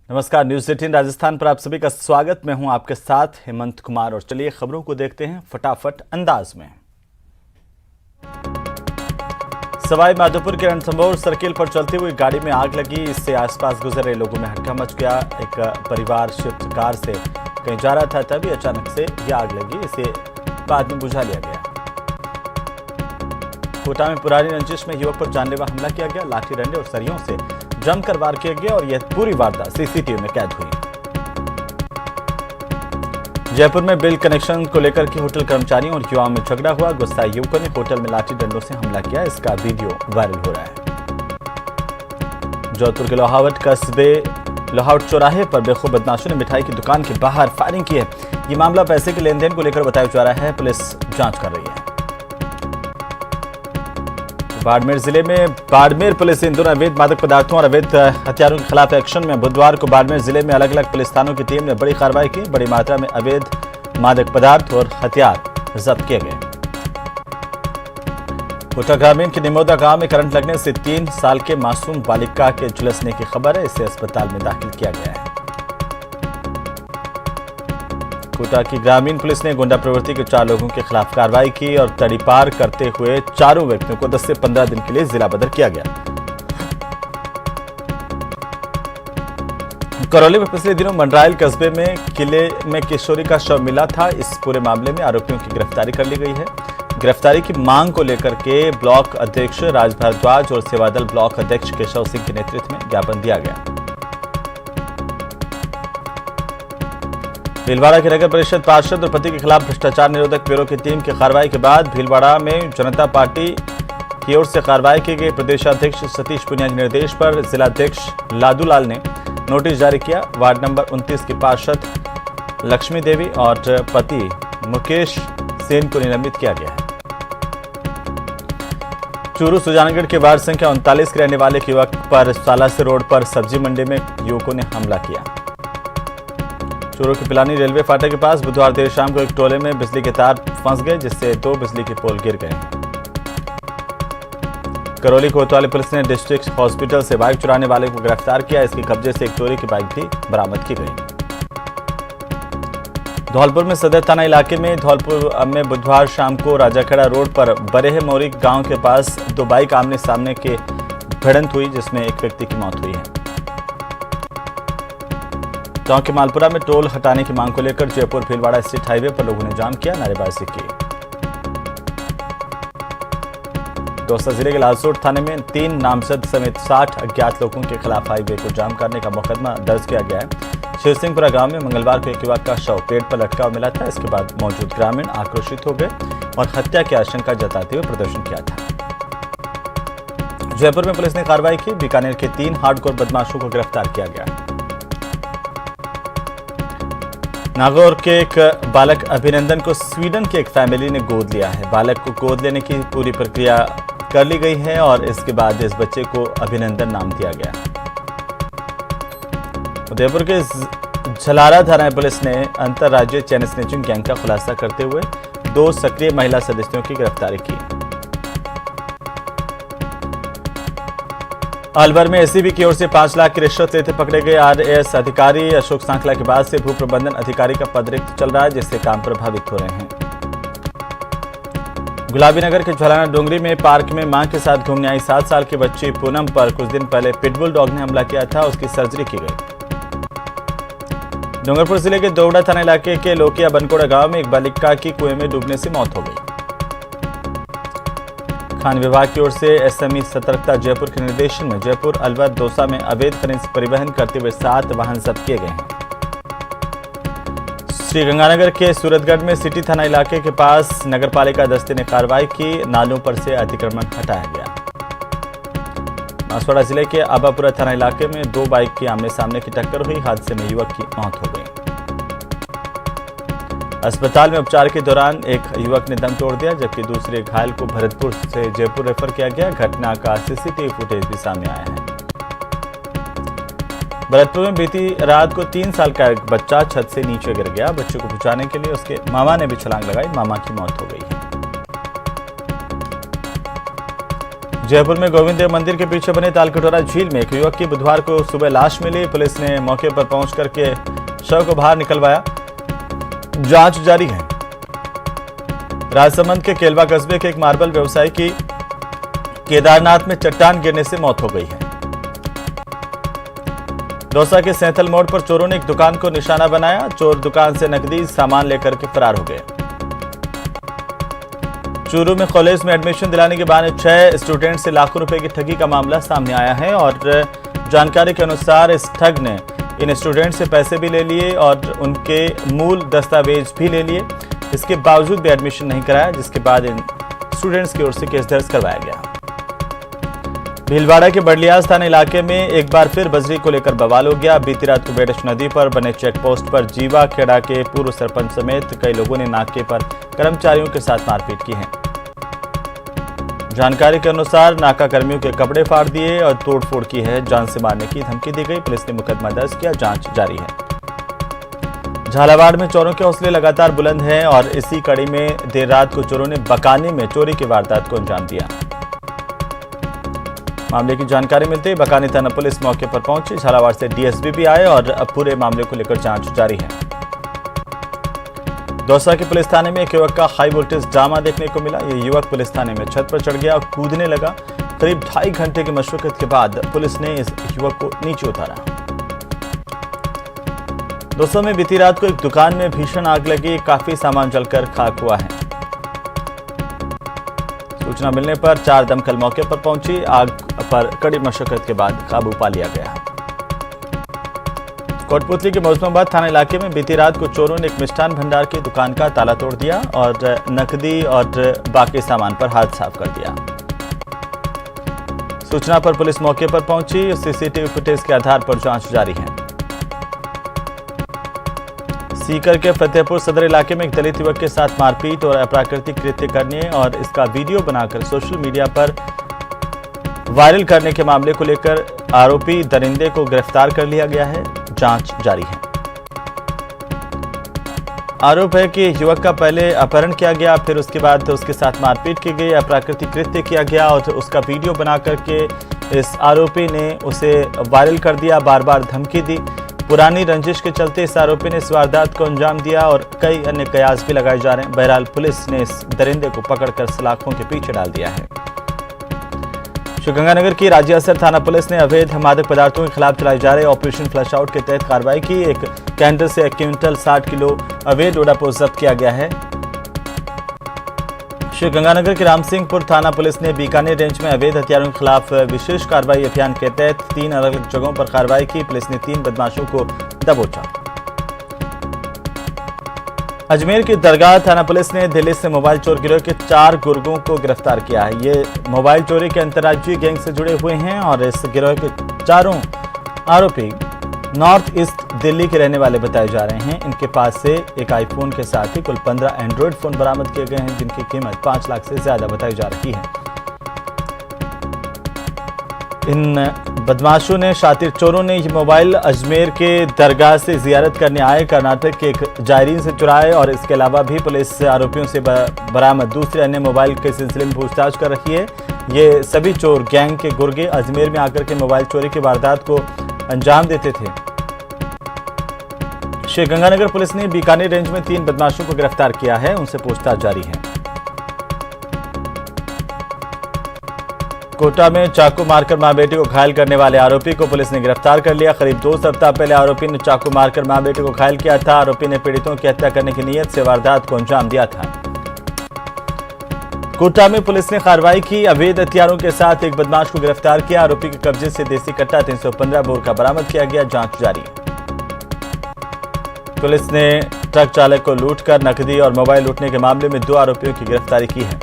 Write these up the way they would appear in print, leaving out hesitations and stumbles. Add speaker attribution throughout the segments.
Speaker 1: नमस्कार, न्यूज़ 18 राजस्थान पर आप सभी का स्वागत। मैं हूं आपके साथ हेमंत कुमार और चलिए खबरों को देखते हैं फटाफट अंदाज में। सवाई माधोपुर के रणथंभौर सर्किल पर चलती हुई गाड़ी में आग लगी। इससे आसपास गुजर रहे लोगों में हड़कंप मच गया। एक परिवार स्विफ्ट कार से कहीं जा रहा था, तभी अचानक से यह आग लगी। इसे बाद में बुझा लिया गया। कोटा में पुरानी रंजिश में युवक पर जानलेवा हमला किया गया। लाठी डंडे और सरियों से जमकर वार किया गया और यह पूरी वारदात सीसीटीवी में कैद हुई। जयपुर में बिल कनेक्शन को लेकर के होटल कर्मचारियों और युवाओं में झगड़ा हुआ। गुस्साए युवकों ने होटल में लाठी डंडों से हमला किया। इसका वीडियो वायरल हो रहा है। जोधपुर के लोहावट कस्बे लोहावट चौराहे पर बेखूब बदमाशों ने मिठाई की दुकान के बाहर फायरिंग की है। ये मामला पैसे के लेन देन को लेकर बताया जा रहा है। पुलिस जांच कर रही है। बाड़मेर जिले में बाड़मेर पुलिस इन दोनों अवैध मादक पदार्थों और अवैध हथियारों के खिलाफ एक्शन में बुधवार को बाड़मेर जिले में अलग अलग पुलिस थानों की टीम ने बड़ी कार्रवाई की। बड़ी मात्रा में अवैध मादक पदार्थ और हथियार जब्त किए गए। कोटा ग्रामीण के निमोदा गांव में करंट लगने से 3 साल के मासूम बालिका के झुलसने की खबर है। इसे अस्पताल में दाखिल किया गया है। कोटा की ग्रामीण पुलिस ने गुंडा प्रवृत्ति के 4 लोगों के खिलाफ कार्रवाई की और तड़ीपार करते हुए चारों व्यक्तियों को 10 से 15 दिन के लिए जिला बदर किया गया। करौली में पिछले दिनों मंडरायल कस्बे में किले में किशोरी का शव मिला था। इस पूरे मामले में आरोपियों की गिरफ्तारी कर ली गई है। गिरफ्तारी की मांग को लेकर के ब्लॉक अध्यक्ष राज भारद्वाज और सेवादल ब्लॉक अध्यक्ष केशव सिंह के नेतृत्व में ज्ञापन दिया गया। भीलवाड़ा के नगर परिषद पार्षद और पति के खिलाफ भ्रष्टाचार निरोधक ब्यूरो की टीम की कार्रवाई के बाद भीलवाड़ा में जनता पार्टी की ओर से कार्रवाई की गई। प्रदेशाध्यक्ष सतीश पुनिया के निर्देश पर जिलाध्यक्ष लादूलाल ने नोटिस जारी किया। वार्ड नंबर 29 की पार्षद लक्ष्मी देवी और पति मुकेश सेन को निलंबित किया गया है। चूरू सुजानगढ़ के वार्ड संख्या 39 के रहने वाले युवक पर सालासी रोड पर सब्जी मंडी में युवकों ने हमला किया। चूरू के पिलानी रेलवे फाटक के पास बुधवार देर शाम को एक टोले में बिजली के तार फंस गए, जिससे 2 बिजली के पोल गिर गए। करौली कोतवाली पुलिस ने डिस्ट्रिक्ट हॉस्पिटल से बाइक चुराने वाले को गिरफ्तार किया। इसके कब्जे से एक चोरी की बाइक भी बरामद की गई। धौलपुर में सदर थाना इलाके में धौलपुर में बुधवार शाम को राजाखेड़ा रोड पर बरेह मोरी गांव के पास 2 बाइक आमने सामने के भिड़ंत हुई, जिसमें एक व्यक्ति की मौत हुई है। गांव के मालपुरा में टोल हटाने की मांग को लेकर जयपुर भीलवाड़ा स्टेट हाईवे पर लोगों ने जाम किया, नारेबाजी की। दौसा जिले के लालसोट थाने में 3 नामजद समेत 60 अज्ञात लोगों के खिलाफ हाईवे को जाम करने का मुकदमा दर्ज किया गया है। शेरसिंहपुरा गांव में मंगलवार को एक युवक का शव पेड़ पर लटका हुआ मिला था। इसके बाद मौजूद ग्रामीण आक्रोशित हो गए और हत्या की आशंका जताते हुए प्रदर्शन किया था। जयपुर में पुलिस ने कार्रवाई की। बीकानेर के 3 हार्डकोर बदमाशों को गिरफ्तार किया गया। नागौर के एक बालक अभिनंदन को स्वीडन की एक फैमिली ने गोद लिया है। बालक को गोद लेने की पूरी प्रक्रिया कर ली गई है और इसके बाद इस बच्चे को अभिनंदन नाम दिया गया। उदयपुर के झलारा थाना पुलिस ने अंतरराज्यीय चैन स्नैचिंग गैंग का खुलासा करते हुए 2 सक्रिय महिला सदस्यों की गिरफ्तारी की। अलवर में एसीबी की ओर से 5 लाख की रिश्वत लेते पकड़े गए आरएएस अधिकारी अशोक सांखला के बाद से भू प्रबंधन अधिकारी का पद रिक्त चल रहा है, जिससे काम प्रभावित हो रहे हैं। गुलाबी नगर के झलाना डोंगरी में पार्क में मां के साथ घूमने आई 7 साल की बच्ची पूनम पर कुछ दिन पहले पिटबुल डॉग ने हमला किया था। उसकी सर्जरी की गई। डूंगरपुर जिले के दोवड़ा थाना इलाके के लोकिया बनकोड़ा गांव में एक बालिका की कुएं में डूबने से मौत हो गई। खान विभाग की ओर से एसएमई सतर्कता जयपुर के निर्देशन में जयपुर, अलवर, दौसा में अवैध खनिज परिवहन करते हुए 7 वाहन जब्त किए गए हैं। श्रीगंगानगर के सूरतगढ़ में सिटी थाना इलाके के पास नगरपालिका दस्ते ने कार्रवाई की। नालों पर से अतिक्रमण हटाया गया। बांसवाड़ा जिले के आबापुरा थाना इलाके में 2 बाइक की आमने सामने की टक्कर हुई। हादसे में युवक की मौत हो गई। अस्पताल में उपचार के दौरान एक युवक ने दम तोड़ दिया, जबकि दूसरे घायल को भरतपुर से जयपुर रेफर किया गया। घटना का सीसीटीवी फुटेज भी सामने आया है। भरतपुर में बीती रात को 3 साल का एक बच्चा छत से नीचे गिर गया। बच्चे को बचाने के लिए उसके मामा ने भी छलांग लगाई। मामा की मौत हो गई है। जयपुर में गोविंद देव मंदिर के पीछे बने तालकटोरा झील में एक युवक की बुधवार को सुबह लाश मिली। पुलिस ने मौके पर पहुंच करके शव को बाहर निकलवाया, जांच जारी है। राजसमंद के केलवा कस्बे के एक मार्बल व्यवसायी की केदारनाथ में चट्टान गिरने से मौत हो गई है। दौसा के सैंथल मोड़ पर चोरों ने एक दुकान को निशाना बनाया। चोर दुकान से नकदी सामान लेकर के फरार हो गए। चूरू में कॉलेज में एडमिशन दिलाने के बहाने 6 स्टूडेंट से लाखों रुपए की ठगी का मामला सामने आया है और जानकारी के अनुसार इस ठग ने इन स्टूडेंट से पैसे भी ले लिए और उनके मूल दस्तावेज भी ले लिए। इसके बावजूद भी एडमिशन नहीं कराया, जिसके बाद इन स्टूडेंट्स की ओर से केस दर्ज करवाया गया। भीलवाड़ा के बड़लियाज थाना इलाके में एक बार फिर बजरी को लेकर बवाल हो गया। बीती रात को बेडश नदी पर बने चेक पोस्ट पर जीवा खेड़ा के पूर्व सरपंच समेत कई लोगों ने नाके पर कर्मचारियों के साथ मारपीट की है। जानकारी के अनुसार नाका कर्मियों के कपड़े फाड़ दिए और तोड़फोड़ की है। जान से मारने की धमकी दी गई। पुलिस ने मुकदमा दर्ज किया, जांच जारी है। झालावाड़ में चोरों के हौसले लगातार बुलंद हैं और इसी कड़ी में देर रात को चोरों ने बकानी में चोरी की वारदात को अंजाम दिया। मामले की जानकारी मिलते ही बकानी थाना पुलिस मौके पर पहुंची। झालावाड़ से डीएसपी भी आए और अब पूरे मामले को लेकर जांच जारी है। दौसा के पुलिस थाने में एक युवक का हाई वोल्टेज ड्रामा देखने को मिला। ये युवक पुलिस थाने में छत पर चढ़ गया और कूदने लगा। करीब 2.5 घंटे की मशक्कत के बाद पुलिस ने इस युवक को नीचे उतारा। दौसा में बीती रात को एक दुकान में भीषण आग लगी। काफी सामान जलकर खाक हुआ है। सूचना मिलने पर 4 दमकल मौके पर पहुंची। आग पर कड़ी मशक्कत के बाद काबू पा लिया गया। कोटपुतली के मौजमाबाद थाना इलाके में बीती रात को चोरों ने एक मिष्ठान भंडार की दुकान का ताला तोड़ दिया और नकदी और बाकी सामान पर हाथ साफ कर दिया। सूचना पर पुलिस मौके पर पहुंची। सीसीटीवी फुटेज के आधार पर जांच जारी है। सीकर के फतेहपुर सदर इलाके में एक दलित युवक के साथ मारपीट और अप्राकृतिक कृत्य करने और इसका वीडियो बनाकर सोशल मीडिया पर वायरल करने के मामले को लेकर आरोपी दरिंदे को गिरफ्तार कर लिया गया है। जांच जारी है। आरोप है कि युवक का पहले अपहरण किया गया, फिर उसके बाद उसके साथ मारपीट की गई, अप्राकृतिक कृत्य किया गया और उसका वीडियो बना करके इस आरोपी ने उसे वायरल कर दिया, बार बार धमकी दी। पुरानी रंजिश के चलते इस आरोपी ने इस वारदात को अंजाम दिया और कई अन्य कयास भी लगाए जा रहे हैं। बहरहाल पुलिस ने इस दरिंदे को पकड़कर सलाखों के पीछे डाल दिया है। श्रीगंगानगर की राज्य असर थाना पुलिस ने अवैध मादक पदार्थों के खिलाफ चलाए जा रहे ऑपरेशन फ्लश आउट के तहत कार्रवाई की। एक कैंटर से 1 क्विंटल 60 किलो अवैध डोडापोस्ट जब्त किया गया है। श्रीगंगानगर के रामसिंहपुर थाना पुलिस ने बीकानेर रेंज में अवैध हथियारों के खिलाफ विशेष कार्रवाई अभियान के तहत 3 अलग अलग जगहों पर कार्रवाई की। पुलिस ने 3 बदमाशों को दबोचा। अजमेर की दरगाह थाना पुलिस ने दिल्ली से मोबाइल चोर गिरोह के 4 गुर्गों को गिरफ्तार किया है। ये मोबाइल चोरी के अंतर्राज्यीय गैंग से जुड़े हुए हैं और इस गिरोह के चारों आरोपी नॉर्थ ईस्ट दिल्ली के रहने वाले बताए जा रहे हैं। इनके पास से एक आईफोन के साथ ही कुल 15 एंड्रॉयड फोन बरामद किए गए हैं, जिनकी कीमत 5 लाख से ज्यादा बताई जा रही है। इन बदमाशों ने शातिर चोरों ने ये मोबाइल अजमेर के दरगाह से जियारत करने आए कर्नाटक के एक जायरीन से चुराए और इसके अलावा भी पुलिस आरोपियों से बरामद दूसरे अन्य मोबाइल के सिलसिले में पूछताछ कर रही है। ये सभी चोर गैंग के गुर्गे अजमेर में आकर के मोबाइल चोरी की वारदात को अंजाम देते थे। श्रीगंगानगर पुलिस ने बीकानेर रेंज में 3 बदमाशों को गिरफ्तार किया है, उनसे पूछताछ जारी है। कोटा में चाकू मारकर मां बेटे को घायल करने वाले आरोपी को पुलिस ने गिरफ्तार कर लिया। करीब 2 सप्ताह पहले आरोपी ने चाकू मारकर मां बेटे को घायल किया था। आरोपी ने पीड़ितों की हत्या करने की नीयत से वारदात को अंजाम दिया था। कोटा में पुलिस ने कार्रवाई की। अवैध हथियारों के साथ एक बदमाश को गिरफ्तार किया। आरोपी के कब्जे से देसी कट्टा 315 बोर का बरामद किया गया। जांच जारी। पुलिस ने ट्रक चालक को लूटकर नकदी और मोबाइल लूटने के मामले में 2 आरोपियों की गिरफ्तारी की है।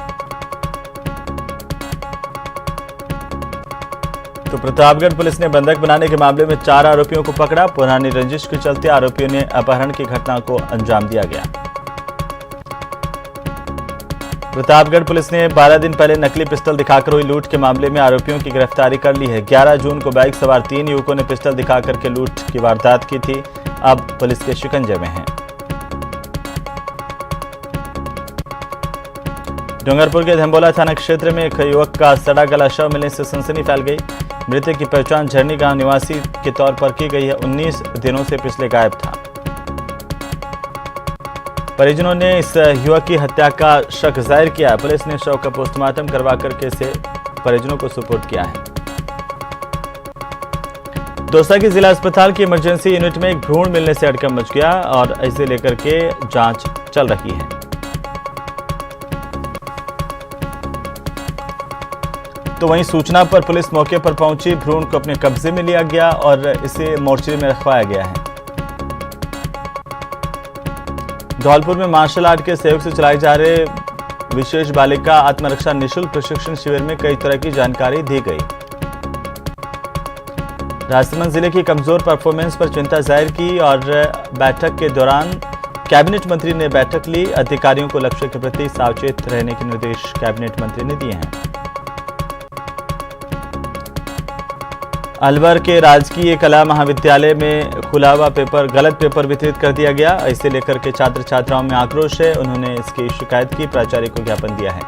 Speaker 1: तो प्रतापगढ़ पुलिस ने बंधक बनाने के मामले में 4 आरोपियों को पकड़ा। पुरानी रंजिश के चलते आरोपियों ने अपहरण की घटना को अंजाम दिया गया। प्रतापगढ़ पुलिस ने 12 दिन पहले नकली पिस्टल दिखाकर हुई लूट के मामले में आरोपियों की गिरफ्तारी कर ली है। 11 जून को बाइक सवार 3 युवकों ने पिस्टल दिखाकर के लूट की वारदात की थी। अब पुलिस के शिकंजे में हैं। डूंगरपुर के धम्बोला थाना क्षेत्र में एक युवक का सड़ा गला शव मिलने से सनसनी फैल गई। मृतक की पहचान झरनी गांव निवासी के तौर पर की गई है। 19 दिनों से पिछले गायब था। परिजनों ने इस युवक की हत्या का शक जाहिर किया। पुलिस ने शव का पोस्टमार्टम करवाकर केसे परिजनों को सुपुर्द किया है। दौसा के जिला अस्पताल की इमरजेंसी यूनिट में एक भ्रूण मिलने से हड़कंप मच गया और इसे लेकर के जांच चल रही है। तो वहीं सूचना पर पुलिस मौके पर पहुंची, भ्रूण को अपने कब्जे में लिया गया और इसे मोर्चरी में रखवाया गया है। धौलपुर में मार्शल आर्ट के सहयोग से चलाए जा रहे विशेष बालिका आत्मरक्षा निःशुल्क प्रशिक्षण शिविर में कई तरह की जानकारी दी गई। राजसमंद जिले की कमजोर परफॉर्मेंस पर चिंता जाहिर की और बैठक के दौरान कैबिनेट मंत्री ने बैठक ली। अधिकारियों को लक्ष्य के प्रति सावचेत रहने के निर्देश कैबिनेट मंत्री ने दिए हैं। अलवर के राजकीय कला महाविद्यालय में खुला हुआ गलत पेपर वितरित कर दिया गया। इसे लेकर के छात्र छात्राओं में आक्रोश है। उन्होंने इसकी शिकायत की, प्राचार्य को ज्ञापन दिया है।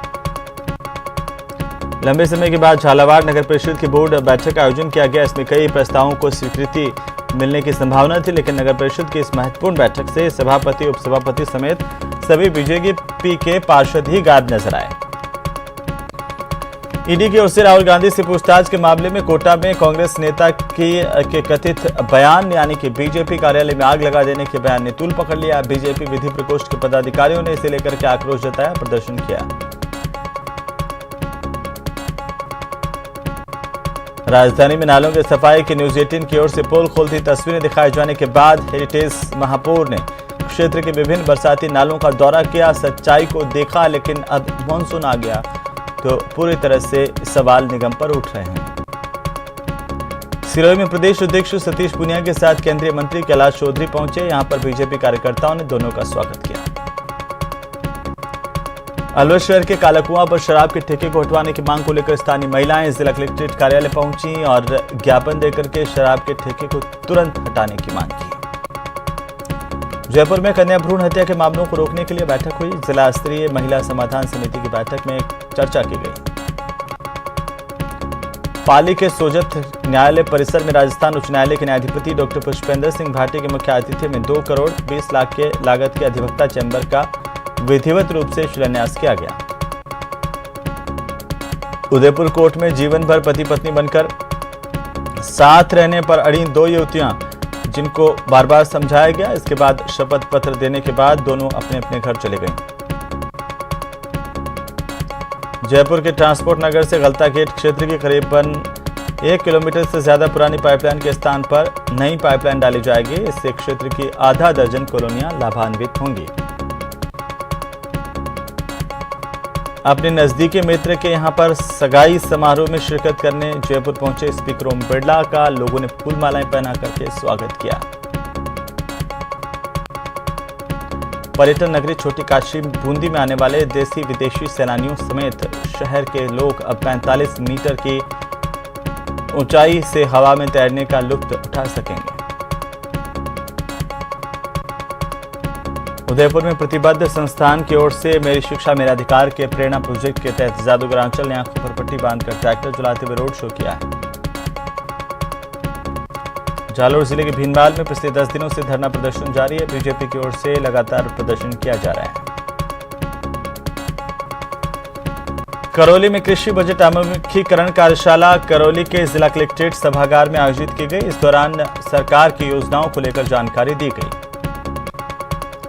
Speaker 1: लंबे समय के बाद झालावाड़ नगर परिषद की बोर्ड बैठक का आयोजन किया गया। इसमें कई प्रस्तावों को स्वीकृति मिलने की संभावना थी, लेकिन नगर परिषद की इस महत्वपूर्ण बैठक से सभापति, उपसभापति समेत सभी बीजेपी के पार्षद ही गायब नजर आए। ईडी की ओर से राहुल गांधी से पूछताछ के मामले में कोटा में कांग्रेस नेता के कथित बयान यानी कि बीजेपी कार्यालय में आग लगा देने के बयान ने तूल पकड़ लिया। बीजेपी विधि प्रकोष्ठ के पदाधिकारियों ने इसे लेकर के आक्रोश जताया, प्रदर्शन किया। राजधानी में नालों के सफाई की न्यूज 18 की ओर से पोल खोलती तस्वीरें दिखाए जाने के बाद हेरिटेज महापौर ने क्षेत्र के विभिन्न बरसाती नालों का दौरा किया, सच्चाई को देखा, लेकिन अब मानसून आ गया तो पूरी तरह से सवाल निगम पर उठ रहे हैं। सिरोही में प्रदेश अध्यक्ष सतीश पूनिया के साथ केंद्रीय मंत्री कैलाश चौधरी पहुंचे। यहां पर बीजेपी कार्यकर्ताओं ने दोनों का स्वागत किया। अलवर शहर के कालाकुआं पर शराब के ठेके को हटवाने की मांग को लेकर स्थानीय महिलाएं जिला कलेक्ट्रेट कार्यालय पहुंची और ज्ञापन देकर के शराब के ठेके को तुरंत हटाने की मांग की। जयपुर में कन्या भ्रूण हत्या के मामलों को रोकने के लिए बैठक हुई। जिला स्तरीय महिला समाधान समिति की बैठक में चर्चा की गई। पाली के सोजत न्यायालय परिसर में राजस्थान उच्च न्यायालय के न्यायाधिपति डॉक्टर पुष्पेंद्र सिंह भाटी के मुख्य आतिथ्य में 2 करोड़ 20 लाख के लागत के अधिवक्ता चैम्बर का विधिवत रूप से शिलान्यास किया गया। उदयपुर कोर्ट में जीवन भर पति पत्नी बनकर साथ रहने पर अड़ी 2 युवतियां, जिनको बार बार समझाया गया। इसके बाद शपथ पत्र देने के बाद दोनों अपने अपने घर चले गए। जयपुर के ट्रांसपोर्ट नगर से गलता गेट क्षेत्र के करीबन 1 किलोमीटर से ज्यादा पुरानी पाइपलाइन के स्थान पर नई पाइपलाइन डाली जाएगी। इससे क्षेत्र की आधा दर्जन कॉलोनियां लाभान्वित होंगी। अपने नजदीकी मित्र के यहां पर सगाई समारोह में शिरकत करने जयपुर पहुंचे स्पीकर ओम बिरला का लोगों ने फूल मालाएं पहना करके स्वागत किया। पर्यटन नगरी छोटी काशी बूंदी में आने वाले देसी विदेशी सैलानियों समेत शहर के लोग अब 45 मीटर की ऊंचाई से हवा में तैरने का लुत्फ उठा सकेंगे। उदयपुर में प्रतिबद्ध संस्थान की ओर से मेरी शिक्षा मेरा अधिकार के प्रेरणा प्रोजेक्ट के तहत जादूगरांचल ने आंखों पर पट्टी बांधकर ट्रैक्टर चलाते हुए रोड शो किया है। जालोर जिले के भीनमाल में पिछले 10 दिनों से धरना प्रदर्शन जारी है। बीजेपी की ओर से लगातार प्रदर्शन किया जा रहा है। करौली में कृषि बजट आमुखीकरण कार्यशाला करौली के जिला कलेक्ट्रेट सभागार में आयोजित की गई। इस दौरान सरकार की योजनाओं को लेकर जानकारी दी गई।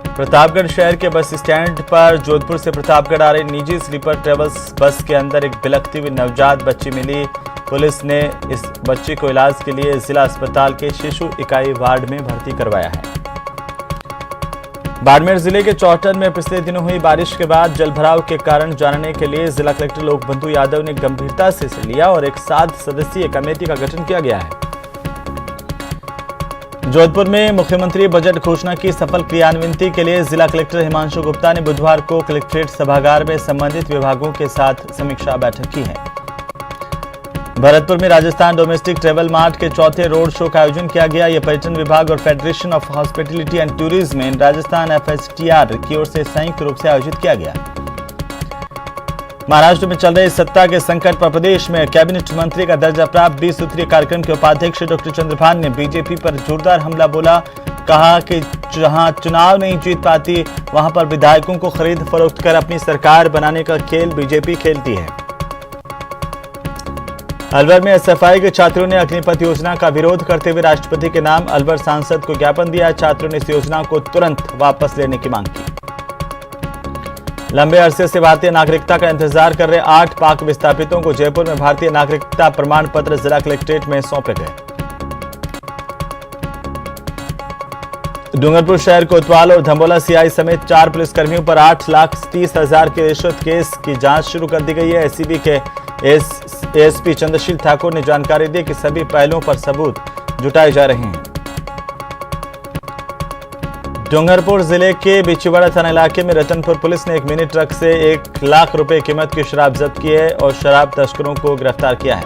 Speaker 1: प्रतापगढ़ शहर के बस स्टैंड पर जोधपुर से प्रतापगढ़ आ रही निजी स्लीपर ट्रेवल्स बस के अंदर एक बिलखती हुई नवजात बच्ची मिली। पुलिस ने इस बच्ची को इलाज के लिए जिला अस्पताल के शिशु इकाई वार्ड में भर्ती करवाया है। बाड़मेर जिले के चौटन में पिछले दिनों हुई बारिश के बाद जलभराव के कारण जानने के लिए जिला कलेक्टर लोकबंधु यादव ने गंभीरता से इसे लिया और एक 7 सदस्यीय कमेटी का गठन किया गया है। जोधपुर में मुख्यमंत्री बजट घोषणा की सफल क्रियान्विति के लिए जिला कलेक्टर हिमांशु गुप्ता ने बुधवार को कलेक्ट्रेट सभागार में संबंधित विभागों के साथ समीक्षा बैठक की है। भरतपुर में राजस्थान डोमेस्टिक ट्रेवल मार्ट के चौथे रोड शो का आयोजन किया गया। यह पर्यटन विभाग और federation of hospitality and tourism in Rajasthan FHTR की ओर से संयुक्त रूप से आयोजित किया गया। महाराष्ट्र में चल रहे सत्ता के संकट पर प्रदेश में कैबिनेट मंत्री का दर्जा प्राप्त 20 सूत्रीय कार्यक्रम के उपाध्यक्ष डॉक्टर चंद्रभान ने बीजेपी पर जोरदार हमला बोला। कहा कि जहां चुनाव नहीं जीत पाती वहां पर विधायकों को खरीद फरोख्त कर अपनी सरकार बनाने का खेल बीजेपी खेलती है। अलवर में एसएफआई के छात्रों ने अग्निपथ योजना का विरोध करते हुए राष्ट्रपति के नाम अलवर सांसद को ज्ञापन दिया। छात्रों ने इस योजना को तुरंत वापस लेने की मांग की। लंबे अरसे से भारतीय नागरिकता का इंतजार कर रहे 8 पाक विस्थापितों को जयपुर में भारतीय नागरिकता प्रमाण पत्र जिला कलेक्ट्रेट में सौंपे गए। डूंगरपुर शहर कोतवाल और धंबोला सीआई समेत 4 पुलिसकर्मियों पर 8,30,000 के रिश्वत केस की जांच शुरू कर दी गई है। एसीबी के एसपी चंद्रशील ठाकुर ने जानकारी दी कि सभी पहलुओं पर सबूत जुटाए जा रहे हैं। डूंगरपुर जिले के बिछीवाड़ा थाना इलाके में रतनपुर पुलिस ने एक मिनी ट्रक से 1 लाख रुपए कीमत की शराब जब्त की है और शराब तस्करों को गिरफ्तार किया है।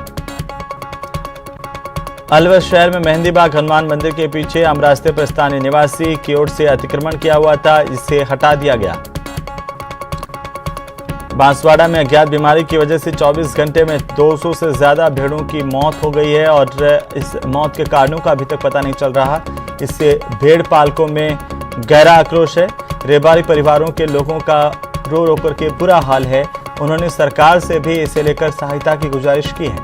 Speaker 1: अलवर शहर में मेहंदीबाग हनुमान मंदिर के पीछे आम रास्ते पर स्थानीय निवासी की ओर से अतिक्रमण किया हुआ था, इसे हटा दिया गया। बांसवाड़ा में अज्ञात बीमारी की वजह से 24 घंटे में 200 से ज्यादा भेड़ों की मौत हो गई है और इस मौत के कारणों का अभी तक पता नहीं चल रहा। इससे भेड़ पालकों में गहरा आक्रोश है। रेबारी परिवारों के लोगों का रो रो करके बुरा हाल है। उन्होंने सरकार से भी इसे लेकर सहायता की गुजारिश की है।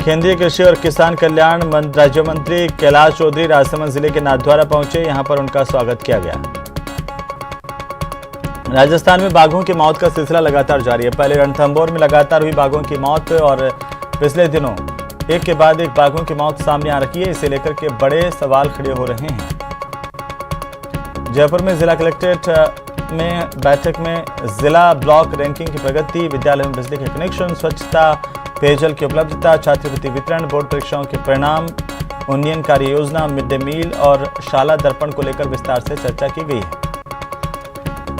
Speaker 1: केंद्रीय कृषि और किसान कल्याण राज्य मंत्री कैलाश चौधरी राजसमंद जिले के नाथद्वारा पहुंचे। यहां पर उनका स्वागत किया गया। राजस्थान में बाघों की मौत का सिलसिला लगातार जारी है। पहले रणथंभौर में लगातार हुई बाघों की मौत और पिछले दिनों एक के बाद एक बाघों की मौत सामने आ रही है। इसे लेकर के बड़े सवाल खड़े हो रहे हैं। जयपुर में जिला कलेक्ट्रेट में बैठक में जिला ब्लॉक रैंकिंग की प्रगति, विद्यालय में बिजली के कनेक्शन, स्वच्छता, पेयजल की उपलब्धता, छात्रवृत्ति वितरण, बोर्ड परीक्षाओं के परिणाम, उन्नयन कार्य योजना, मिड डे मील और शाला दर्पण को लेकर विस्तार से चर्चा की गई है।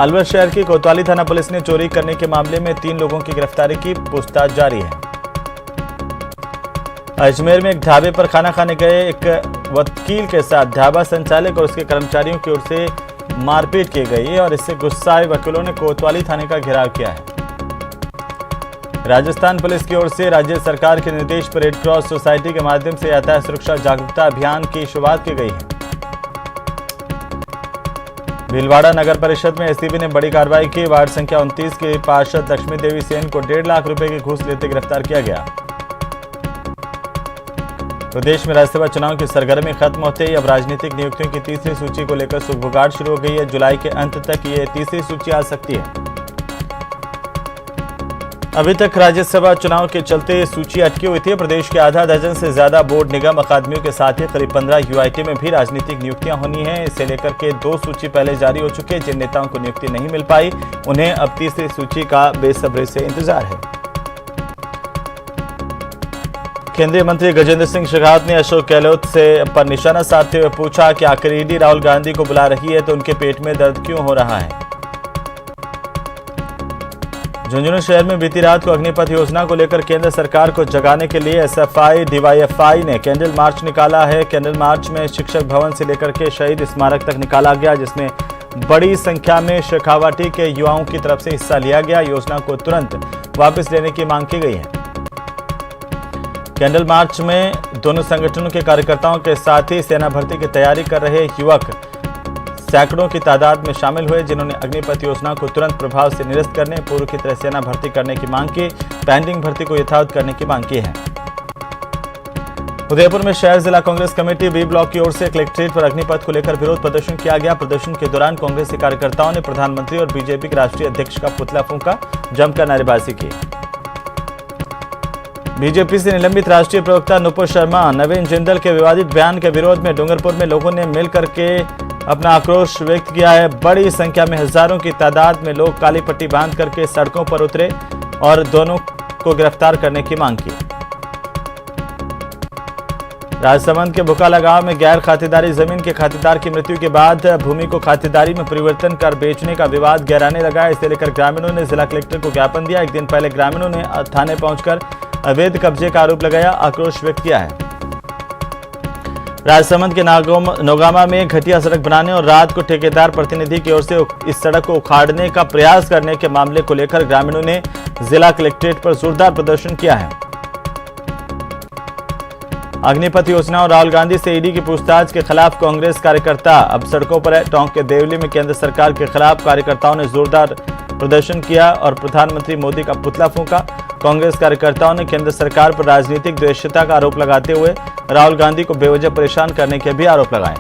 Speaker 1: अलवर शहर की कोतवाली थाना पुलिस ने चोरी करने के मामले में 3 लोगों की गिरफ्तारी की, पूछताछ जारी है। अजमेर में एक ढाबे पर खाना खाने गए एक वकील के साथ ढाबा संचालक और उसके कर्मचारियों की ओर से मारपीट की गई और इससे गुस्साए वकीलों ने कोतवाली थाने का घेराव किया है। राजस्थान पुलिस की ओर से राज्य सरकार के निर्देश पर रेड क्रॉस सोसाइटी के माध्यम से यातायात सुरक्षा जागरूकता अभियान की शुरुआत की गई है। भीलवाड़ा नगर परिषद में एसीबी ने बड़ी कार्रवाई की। वार्ड संख्या 29 के पार्षद लक्ष्मी देवी सेन को 1.5 लाख रुपए की घूस लेते गिरफ्तार किया गया। प्रदेश में राज्यसभा चुनाव की सरगर्मी खत्म होते ही अब राजनीतिक नियुक्तियों की तीसरी सूची को लेकर सुगबुगाहट शुरू हो गई है। जुलाई के अंत तक ये तीसरी सूची आ सकती है। अभी तक राज्यसभा चुनाव के चलते सूची अटकी हुई थी। प्रदेश के आधा दर्जन से ज्यादा बोर्ड निगम अकादमियों के साथ ही करीब 15 यूआईटी में भी राजनीतिक नियुक्तियां होनी है। इसे लेकर के 2 सूची पहले जारी हो चुके हैं। जिन नेताओं को नियुक्ति नहीं मिल पाई उन्हें अब तीसरी सूची का बेसब्री से इंतजार है। केंद्रीय मंत्री गजेंद्र सिंह शेखावत ने अशोक गहलोत से पर निशाना साधते हुए पूछा कि आखिर ईडी राहुल गांधी को बुला रही है तो उनके पेट में दर्द क्यों हो रहा है। झुंझुनू शहर में बीती रात को अग्निपथ योजना को लेकर केंद्र सरकार को जगाने के लिए एसएफआई डीवाईएफआई ने कैंडल मार्च निकाला है। कैंडल मार्च में शिक्षक भवन से लेकर के शहीद स्मारक तक निकाला गया, जिसमें बड़ी संख्या में शेखावाटी के युवाओं की तरफ से हिस्सा लिया गया। योजना को तुरंत वापस लेने की मांग की गई है। कैंडल मार्च में दोनों संगठनों के कार्यकर्ताओं के साथ ही सेना भर्ती की तैयारी कर रहे युवक सैकड़ों की तादाद में शामिल हुए, जिन्होंने अग्निपथ योजना को तुरंत प्रभाव से निरस्त करने, पूर्व की तरह सेना भर्ती करने की मांग की, पेंडिंग भर्ती को यथावत करने की मांग की है। उदयपुर में शहर जिला कांग्रेस कमेटी बी ब्लॉक की ओर से कलेक्ट्रेट पर अग्निपथ को लेकर विरोध प्रदर्शन किया गया। प्रदर्शन के दौरान कांग्रेस के कार्यकर्ताओं ने प्रधानमंत्री और बीजेपी के राष्ट्रीय अध्यक्ष का पुतला फूंका, जमकर नारेबाजी की। बीजेपी से निलंबित राष्ट्रीय प्रवक्ता नुपुर शर्मा, नवीन जिंदल के विवादित बयान के विरोध में डूंगरपुर में लोगों ने मिलकर के अपना आक्रोश व्यक्त किया है। बड़ी संख्या में हजारों की तादाद में लोग काली पट्टी बांध करके सड़कों पर उतरे और दोनों को गिरफ्तार करने की मांग की। राजसमंद के भुकाला गांव में गैर खातेदारी जमीन के खातेदार की मृत्यु के बाद भूमि को खातेदारी में परिवर्तन कर बेचने का विवाद गहराने लगा। इसे लेकर ग्रामीणों ने जिला कलेक्टर को ज्ञापन दिया। एक दिन पहले ग्रामीणों ने थाने पहुंचकर अवैध कब्जे का आरोप लगाया, आक्रोश व्यक्त किया है। राजसमंद के नौगामा में घटिया सड़क बनाने और रात को ठेकेदार प्रतिनिधि की ओर से इस सड़क को उखाड़ने का प्रयास करने के मामले को लेकर ग्रामीणों ने जिला कलेक्ट्रेट पर जोरदार प्रदर्शन किया है। अग्निपथ योजना और राहुल गांधी से ईडी की पूछताछ के खिलाफ कांग्रेस कार्यकर्ता अब सड़कों पर है। टोंक के देवली में केंद्र सरकार के खिलाफ कार्यकर्ताओं ने जोरदार प्रदर्शन किया और प्रधानमंत्री मोदी का पुतला फूंका। कांग्रेस कार्यकर्ताओं ने केंद्र सरकार पर राजनीतिक द्वेषता का आरोप लगाते हुए राहुल गांधी को बेवजह परेशान करने के भी आरोप लगाए।